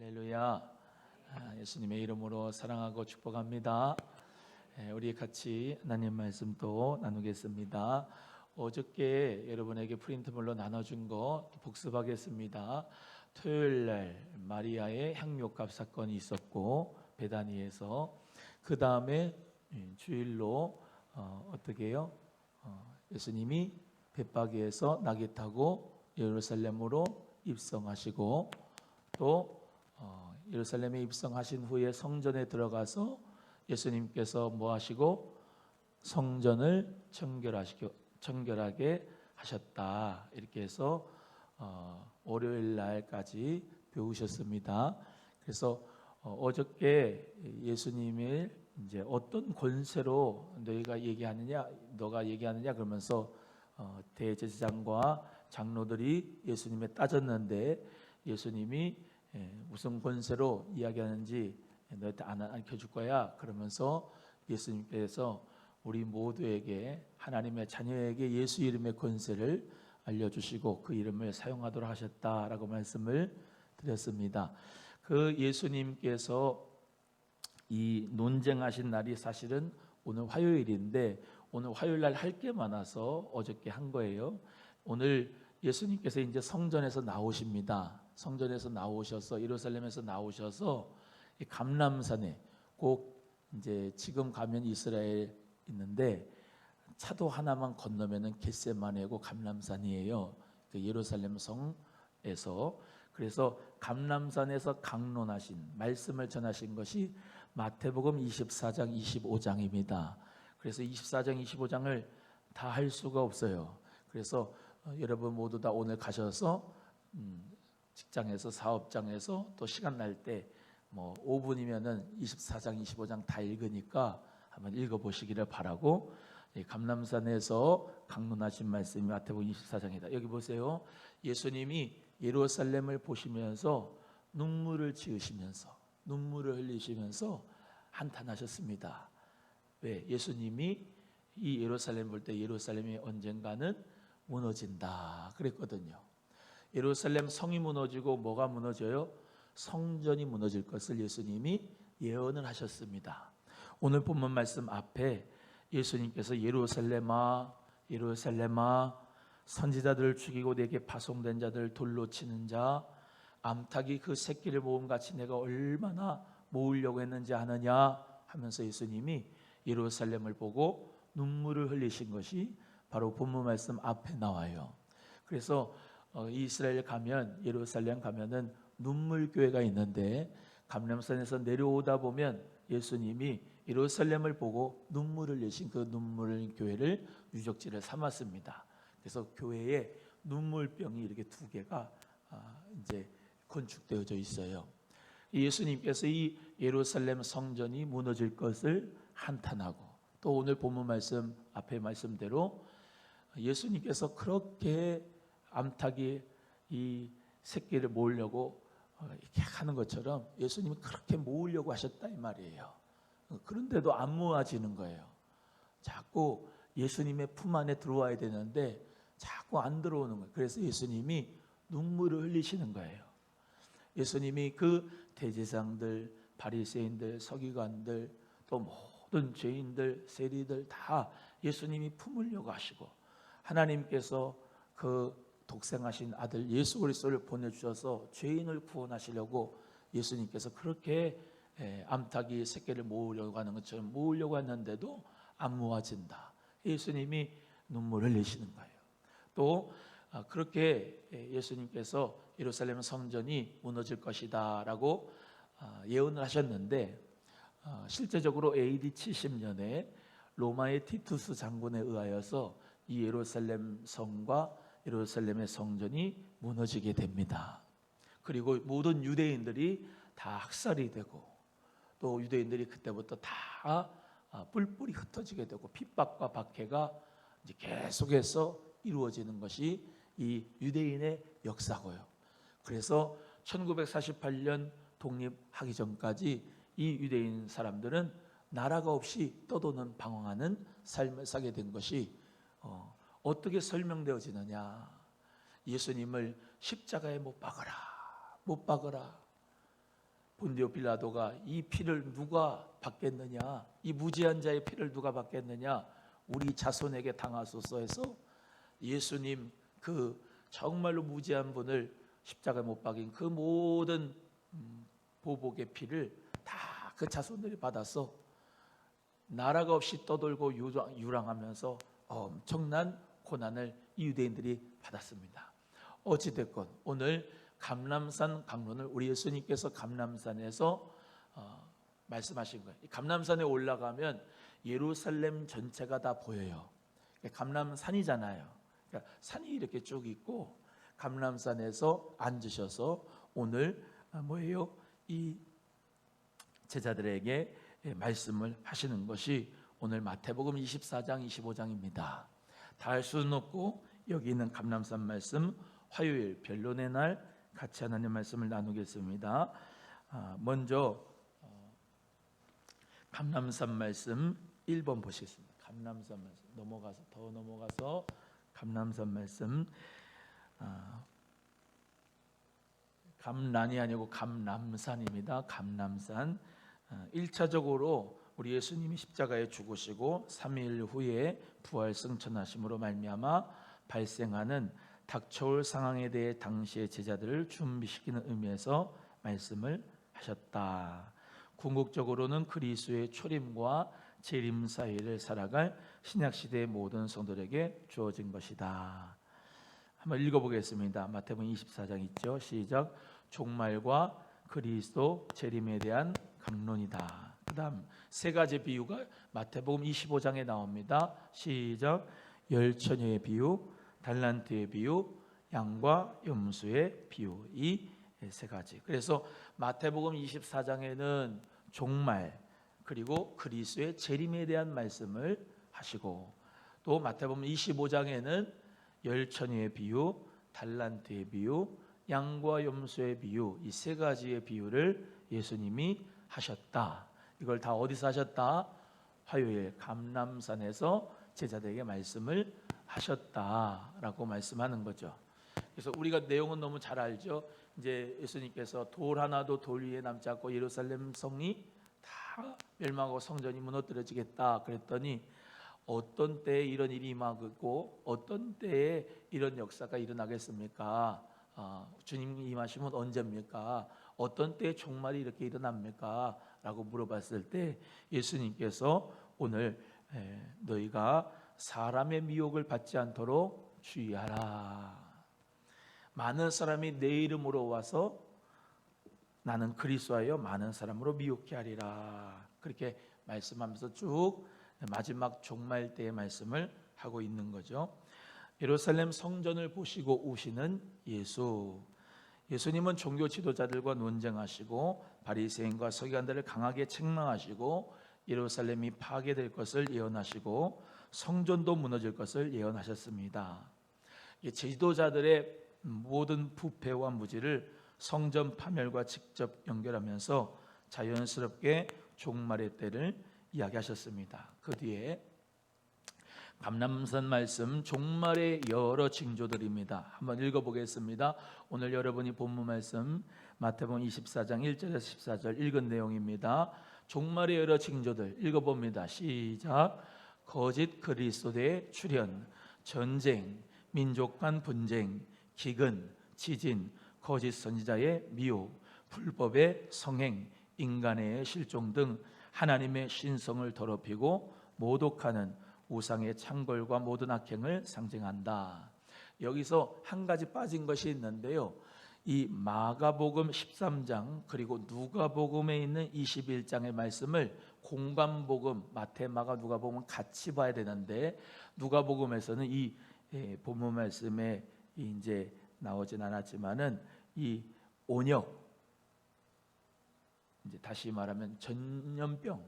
할렐루야. 예수님의 이름으로 사랑하고 축복합니다. 우리 같이 하나님 말씀 또 나누겠습니다. 어저께 여러분에게 프린트물로 나눠준 거 복습하겠습니다. 토요일 날 마리아의 향료값 사건이 있었고 베다니에서, 그 다음에 주일로 어떻게 해요? 예수님이 벳바기에서 낙이 타고 예루살렘으로 입성하시고, 또 예루살렘에 입성하신 후에 성전에 들어가서 예수님께서 뭐 하시고 성전을 청결하게 하셨다, 이렇게 해서 월요일 날까지 배우셨습니다. 그래서 어저께 예수님을 이제 어떤 권세로 너가 얘기하느냐 그러면서 대제사장과 장로들이 예수님에 따졌는데, 예수님이 무슨 권세로 이야기하는지 너희한테 안 알려줄 거야 그러면서 예수님께서 우리 모두에게, 하나님의 자녀에게 예수 이름의 권세를 알려주시고 그 이름을 사용하도록 하셨다라고 말씀을 드렸습니다. 그 예수님께서 이 논쟁하신 날이 사실은 오늘 화요일인데, 오늘 화요일 날 할 게 많아서 어저께 한 거예요. 오늘 예수님께서 이제 성전에서 나오십니다. 성전에서 나오셔서 예루살렘에서 나오셔서 이 감람산에, 꼭 이제 지금 가면 이스라엘 있는데 차도 하나만 건너면은 겟세마네고 감람산이에요. 그 예루살렘 성에서. 그래서 감람산에서 강론하신 말씀을 전하신 것이 마태복음 24장 25장입니다. 그래서 24장 25장을 다 할 수가 없어요. 그래서 여러분 모두 다 오늘 가셔서 직장에서, 사업장에서 또 시간 날 때 뭐 5분이면은 24장 25장 다 읽으니까 한번 읽어보시기를 바라고, 감람산에서 강론하신 말씀이 마태복음 24장이다. 여기 보세요. 예수님이 예루살렘을 보시면서 눈물을 흘리시면서 한탄하셨습니다. 왜? 예수님이 이 예루살렘 볼 때 예루살렘이 언젠가는 무너진다 그랬거든요. 예루살렘 성이 무너지고 뭐가 무너져요? 성전이 무너질 것을 예수님이 예언을 하셨습니다. 오늘 본문 말씀 앞에 예수님께서 예루살렘아 예루살렘아 선지자들을 죽이고 내게 파송된 자들 돌로 치는 자, 암탉이 그 새끼를 모음같이 내가 얼마나 모으려고 했는지 아느냐 하면서 예수님이 예루살렘을 보고 눈물을 흘리신 것이 바로 본문 말씀 앞에 나와요. 그래서 이스라엘 가면, 예루살렘 가면은 눈물교회가 있는데, 감람산에서 내려오다 보면 예수님이 예루살렘을 보고 눈물을 흘리신 그 눈물교회를 유적지를 삼았습니다. 그래서 교회에 눈물병이 이렇게 두 개가 이제 건축되어져 있어요. 예수님께서 이 예루살렘 성전이 무너질 것을 한탄하고, 또 오늘 본문 말씀 앞에 말씀대로 예수님께서 그렇게 암탉이 이 새끼를 모으려고 이렇게 하는 것처럼 예수님이 그렇게 모으려고 하셨다 이 말이에요. 그런데도 안 모아지는 거예요. 자꾸 예수님의 품 안에 들어와야 되는데 자꾸 안 들어오는 거예요. 그래서 예수님이 눈물을 흘리시는 거예요. 예수님이 그 대제사장들, 바리새인들, 서기관들, 또 모든 죄인들, 세리들 다 예수님이 품으려고 하시고, 하나님께서 그 독생하신 아들 예수 그리스도를 보내주셔서 죄인을 구원하시려고 예수님께서 그렇게 암탉이 새끼를 모으려고 하는 것처럼 모으려고 했는데도 안 모아진다. 예수님이 눈물을 흘리시는 거예요. 또 그렇게 예수님께서 예루살렘 성전이 무너질 것이다 라고 예언을 하셨는데, 실제적으로 AD 70년에 로마의 티투스 장군에 의하여서 이 예루살렘 성과 예루살렘의 성전이 무너지게 됩니다. 그리고 모든 유대인들이 다 학살이 되고, 또 유대인들이 그때부터 다 뿔뿔이 흩어지게 되고 핍박과 박해가 이제 계속해서 이루어지는 것이 이 유대인의 역사고요. 그래서 1948년 독립하기 전까지 이 유대인 사람들은 나라가 없이 떠도는 방황하는 삶을 사게 된 것이 어떻게 설명되어지느냐? 예수님을 십자가에 못 박으라. 본디오 빌라도가 이 피를 누가 받겠느냐, 이 무지한 자의 피를 누가 받겠느냐, 우리 자손에게 당하소서 해서 예수님 그 정말로 무지한 분을 십자가에 못 박인 그 모든 보복의 피를 다 그 자손들이 받아서 나라가 없이 떠돌고 유랑하면서 엄청난 고난을 유대인들이 받았습니다. 어찌됐건 오늘 감람산 강론을 우리 예수님께서 감람산에서 말씀하신 거예요. 감람산에 올라가면 예루살렘 전체가 다 보여요. 감람산이잖아요. 그러니까 산이 이렇게 쭉 있고 감람산에서 앉으셔서 오늘 뭐예요? 이 제자들에게 말씀을 하시는 것이 오늘 마태복음 24장 25장입니다. 다 할 수는 없고 여기 있는 감람산 말씀 화요일 변론의 날 같이 하나님 말씀을 나누겠습니다. 먼저 감람산 말씀 1번 보시겠습니다. 감람산 말씀 넘어가서 감람산 말씀 감란이 아니고 감람산입니다. 감람산 1차적으로 우리 예수님이 십자가에 죽으시고 3일 후에 부활 승천하심으로 말미암아 발생하는 닥쳐올 상황에 대해 당시의 제자들을 준비시키는 의미에서 말씀을 하셨다. 궁극적으로는 그리스도의 초림과 재림 사이를 살아갈 신약시대의 모든 성도들에게 주어진 것이다. 한번 읽어보겠습니다. 마태복음 24장 있죠. 시작. 종말과 그리스도 재림에 대한 강론이다. 그 다음 세 가지 비유가 마태복음 25장에 나옵니다. 시작. 열처녀의 비유, 달란트의 비유, 양과 염소의 비유, 이 세 가지. 그래서 마태복음 24장에는 종말 그리고 그리스도의 재림에 대한 말씀을 하시고, 또 마태복음 25장에는 열처녀의 비유, 달란트의 비유, 양과 염소의 비유, 이 세 가지의 비유를 예수님이 하셨다. 이걸 다 어디서 하셨다? 화요일 감람산에서 제자들에게 말씀을 하셨다라고 말씀하는 거죠. 그래서 우리가 내용은 너무 잘 알죠. 이제 예수님께서 돌 하나도 돌 위에 남지 않고 예루살렘 성이 다 멸망하고 성전이 무너뜨려지겠다 그랬더니 어떤 때에 이런 일이 임하고 어떤 때에 이런 역사가 일어나겠습니까? 주님이 임하시면 언제입니까? 어떤 때에 종말이 이렇게 일어납니까? 라고 물어봤을 때 예수님께서 오늘 너희가 사람의 미혹을 받지 않도록 주의하라. 많은 사람이 내 이름으로 와서 나는 그리스도하여 많은 사람으로 미혹케 하리라. 그렇게 말씀하면서 쭉 마지막 종말 때의 말씀을 하고 있는 거죠. 예루살렘 성전을 보시고 우시는 예수. 예수님은 종교 지도자들과 논쟁하시고 바리새인과 서기관들을 강하게 책망하시고 예루살렘이 파괴될 것을 예언하시고 성전도 무너질 것을 예언하셨습니다. 지도자들의 모든 부패와 무지를 성전 파멸과 직접 연결하면서 자연스럽게 종말의 때를 이야기하셨습니다. 그 뒤에 감람산 말씀 종말의 여러 징조들입니다. 한번 읽어보겠습니다. 오늘 여러분이 본문 말씀 마태복음 24장 1절에서 14절 읽은 내용입니다. 종말의 여러 징조들 읽어봅니다. 시작. 거짓 그리스도의 출현, 전쟁, 민족 간 분쟁, 기근, 지진, 거짓 선지자의 미혹, 불법의 성행, 인간의 실종 등 하나님의 신성을 더럽히고 모독하는 우상의 창궐과 모든 악행을 상징한다. 여기서 한 가지 빠진 것이 있는데요. 이 마가복음 13장 그리고 누가복음에 있는 21장의 말씀을 공관복음 마태, 마가, 누가복음 같이 봐야 되는데 누가복음에서는 이 본문 말씀에 이제 나오진 않았지만은 이 온역, 이제 다시 말하면 전염병,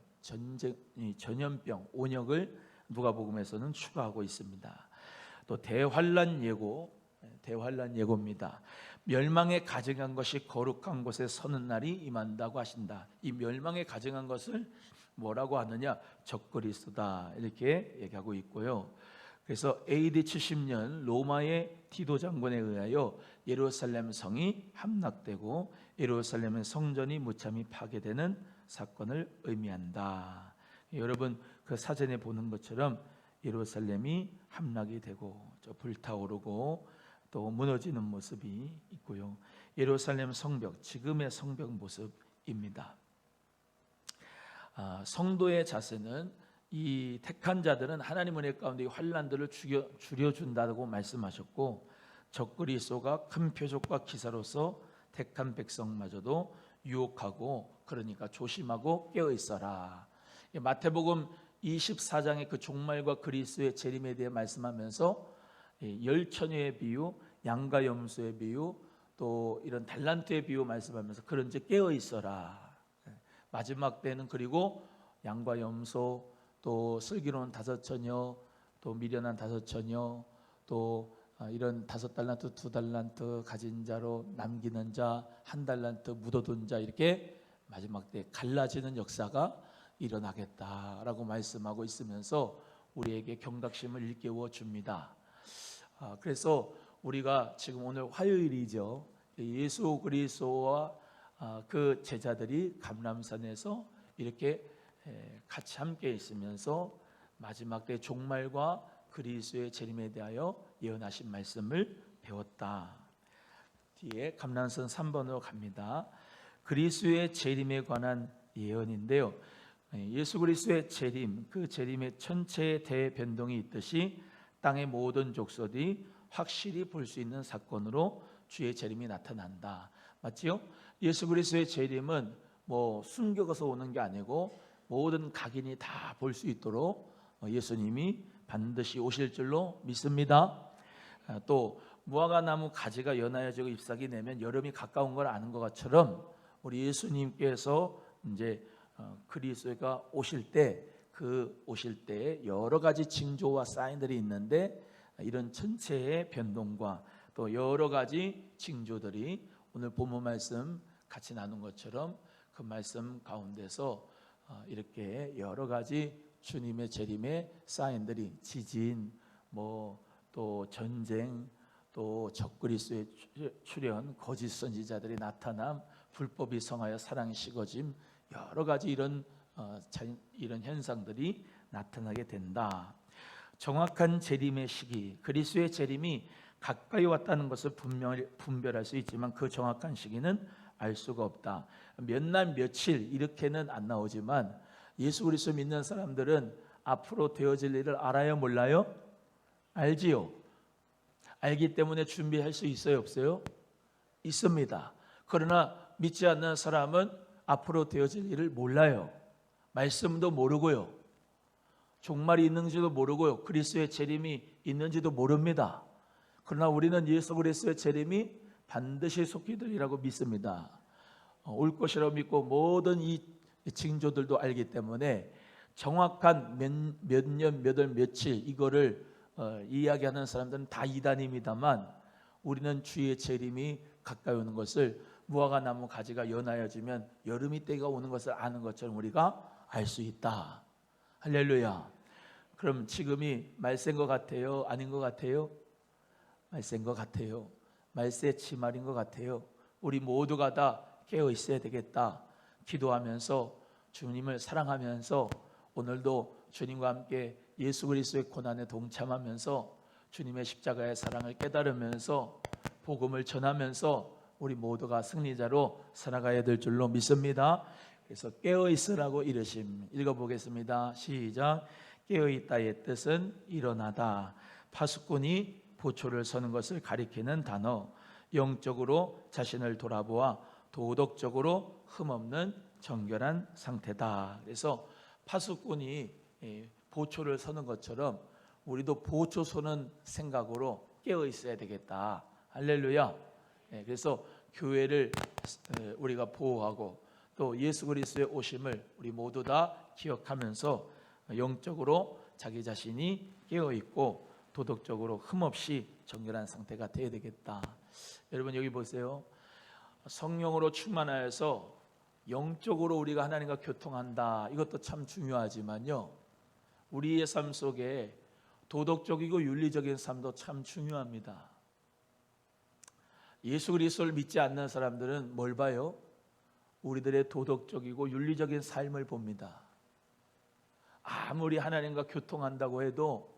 전염병, 온역을 누가복음에서는 추가하고 있습니다. 또 대환란 예고입니다. 멸망에 가증한 것이 거룩한 곳에 서는 날이 임한다고 하신다. 이 멸망에 가증한 것을 뭐라고 하느냐? 적그리스도다 이렇게 얘기하고 있고요. 그래서 AD 70년 로마의 디도 장군에 의하여 예루살렘 성이 함락되고 예루살렘의 성전이 무참히 파괴되는 사건을 의미한다. 여러분 그 사전에 보는 것처럼 예루살렘이 함락이 되고 불타오르고 또 무너지는 모습이 있고요. 예루살렘 성벽, 지금의 성벽 모습입니다. 성도의 자세는 이 택한 자들은 하나님 은혜 가운데 환난들을 줄여준다고 말씀하셨고 적그리스도가 큰 표적과 기사로서 택한 백성마저도 유혹하고 그러니까 조심하고 깨어 있어라. 마태복음 24장의 그 종말과 그리스도의 재림에 대해 말씀하면서 열처녀의 비유, 양과 염소의 비유, 또 이런 달란트의 비유 말씀하면서 그런즉 깨어 있어라. 마지막 때는 그리고 양과 염소, 또 슬기로운 5처녀, 또 미련한 5처녀, 또 이런 5달란트, 2달란트 가진 자로 남기는 자, 1달란트 묻어둔 자, 이렇게 마지막 때 갈라지는 역사가 일어나겠다라고 말씀하고 있으면서 우리에게 경각심을 일깨워 줍니다. 그래서 우리가 지금 오늘 화요일이죠. 예수 그리스도와 그 제자들이 감람산에서 이렇게 같이 함께 있으면서 마지막 때 종말과 그리스도의 재림에 대하여 예언하신 말씀을 배웠다. 뒤에 감람산 3번으로 갑니다. 그리스도의 재림에 관한 예언인데요. 예수 그리스도의 재림, 그 재림의 천체의 대변동이 있듯이 땅의 모든 족속이 확실히 볼 수 있는 사건으로 주의 재림이 나타난다. 맞지요? 예수 그리스도의 재림은 뭐 숨겨서 오는 게 아니고 모든 각인이 다 볼 수 있도록 예수님이 반드시 오실 줄로 믿습니다. 또 무화과 나무 가지가 연하여지고 잎사귀 내면 여름이 가까운 걸 아는 것처럼 우리 예수님께서 이제 그리스도가 오실 때 여러 가지 징조와 사인들이 있는데 이런 전체의 변동과 또 여러 가지 징조들이 오늘 본문 말씀 같이 나눈 것처럼 그 말씀 가운데서 이렇게 여러 가지 주님의 재림의 사인들이 지진, 또 전쟁, 또 적그리스도의 출현, 거짓 선지자들이 나타남, 불법이 성하여 사랑이 식어짐, 여러 가지 이런 현상들이 나타나게 된다. 정확한 재림의 시기, 그리스도의 재림이 가까이 왔다는 것을 분별할 수 있지만 그 정확한 시기는 알 수가 없다. 몇 날 며칠 이렇게는 안 나오지만 예수 그리스도 믿는 사람들은 앞으로 되어질 일을 알아요, 몰라요? 알지요. 알기 때문에 준비할 수 있어요, 없어요? 있습니다. 그러나 믿지 않는 사람은 앞으로 되어질 일을 몰라요. 말씀도 모르고요. 종말이 있는지도 모르고요. 그리스도의 재림이 있는지도 모릅니다. 그러나 우리는 예수 그리스도의 재림이 반드시 속히 되리라고 믿습니다. 올 것이라고 믿고 모든 이 징조들도 알기 때문에 정확한 몇 년, 몇 월, 며칠 이거를 이야기하는 사람들은 다 이단입니다만 우리는 주의 재림이 가까이 오는 것을 무화과 나무 가지가 연하여지면 여름이 때가 오는 것을 아는 것처럼 우리가 알 수 있다. 할렐루야. 그럼 지금이 말세인 것 같아요? 아닌 것 같아요? 말세인 것 같아요. 말세 치말인 것 같아요. 우리 모두가 다 깨어 있어야 되겠다. 기도하면서 주님을 사랑하면서 오늘도 주님과 함께 예수 그리스도의 고난에 동참하면서 주님의 십자가의 사랑을 깨달으면서 복음을 전하면서 우리 모두가 승리자로 살아가야 될 줄로 믿습니다. 그래서 깨어 있으라고 이르심. 읽어보겠습니다. 시작. 깨어 있다의 뜻은 일어나다. 파수꾼이 보초를 서는 것을 가리키는 단어. 영적으로 자신을 돌아보아 도덕적으로 흠없는 정결한 상태다. 그래서 파수꾼이 보초를 서는 것처럼 우리도 보초 서는 생각으로 깨어 있어야 되겠다. 할렐루야. 그래서 교회를 우리가 보호하고 또 예수 그리스도의 오심을 우리 모두 다 기억하면서 영적으로 자기 자신이 깨어 있고 도덕적으로 흠없이 정결한 상태가 되어야 되겠다. 여러분 여기 보세요. 성령으로 충만하여서 영적으로 우리가 하나님과 교통한다. 이것도 참 중요하지만요. 우리의 삶 속에 도덕적이고 윤리적인 삶도 참 중요합니다. 예수 그리스도를 믿지 않는 사람들은 뭘 봐요? 우리들의 도덕적이고 윤리적인 삶을 봅니다. 아무리 하나님과 교통한다고 해도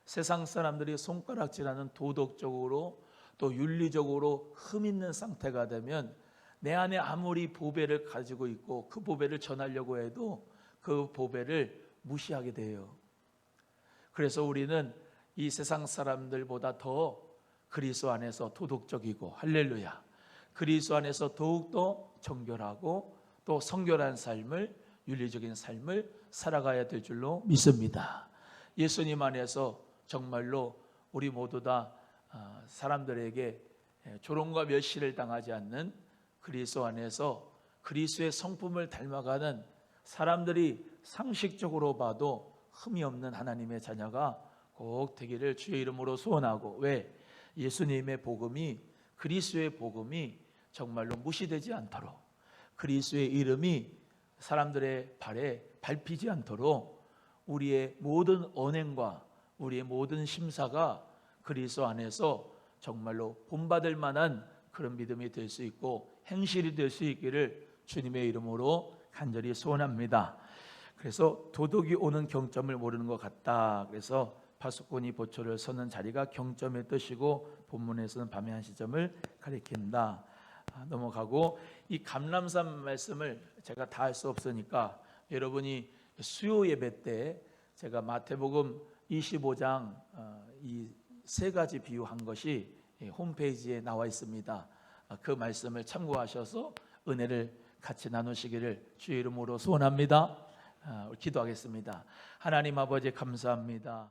세상 사람들이 손가락질하는 도덕적으로 또 윤리적으로 흠 있는 상태가 되면 내 안에 아무리 보배를 가지고 있고 그 보배를 전하려고 해도 그 보배를 무시하게 돼요. 그래서 우리는 이 세상 사람들보다 더 그리스도 안에서 도덕적이고, 할렐루야, 그리스도 안에서 더욱더 정결하고 또 성결한 삶을, 윤리적인 삶을 살아가야 될 줄로 믿습니다. 예수님 안에서 정말로 우리 모두 다 사람들에게 조롱과 멸시를 당하지 않는 그리스도 안에서 그리스도의 성품을 닮아가는, 사람들이 상식적으로 봐도 흠이 없는 하나님의 자녀가 꼭 되기를 주의 이름으로 소원하고, 왜? 예수님의 복음이, 그리스도의 복음이 정말로 무시되지 않도록, 그리스도의 이름이 사람들의 발에 밟히지 않도록 우리의 모든 언행과 우리의 모든 심사가 그리스도 안에서 정말로 본받을 만한 그런 믿음이 될 수 있고 행실이 될 수 있기를 주님의 이름으로 간절히 소원합니다. 그래서 도덕이 오는 경점을 모르는 것 같다. 그래서 파수꾼이 보초를 서는 자리가 경점의 뜻이고 본문에서는 밤의 한 시점을 가리킨다. 넘어가고, 이 감람산 말씀을 제가 다 할 수 없으니까 여러분이 수요 예배 때 제가 마태복음 25장 이 세 가지 비유한 것이 홈페이지에 나와 있습니다. 그 말씀을 참고하셔서 은혜를 같이 나누시기를 주의 이름으로 소원합니다. 기도하겠습니다. 하나님 아버지 감사합니다.